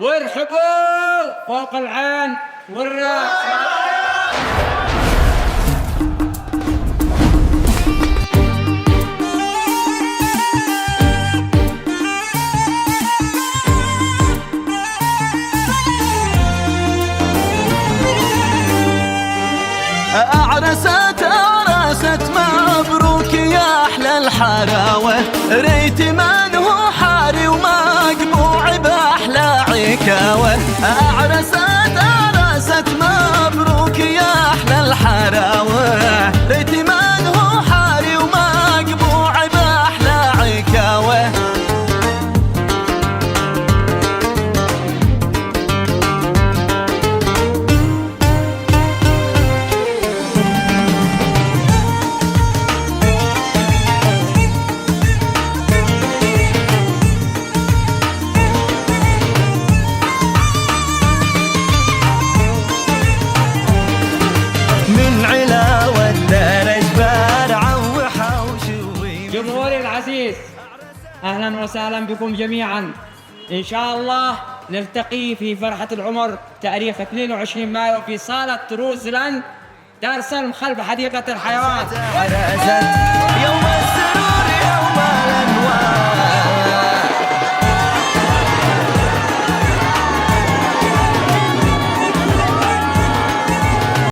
وارحبوا فوق العين والراس. عرست مبروك يا أحلى الحلاوة، ريت من هو حاري ومقبوع بأحلى عكاوة. عرست مبروك يا أحلى الحلاوة، ريت من هو حاري ومقبوع بأحلى عكاوة. جمهوري العزيز، أهلا وسهلا بكم جميعا. إن شاء الله نلتقي في فرحة العمر تاريخ 22 مايو في صالة روزلاند دار سلم خلف حديقة الحيوان. يوم السرور يوم الأنوار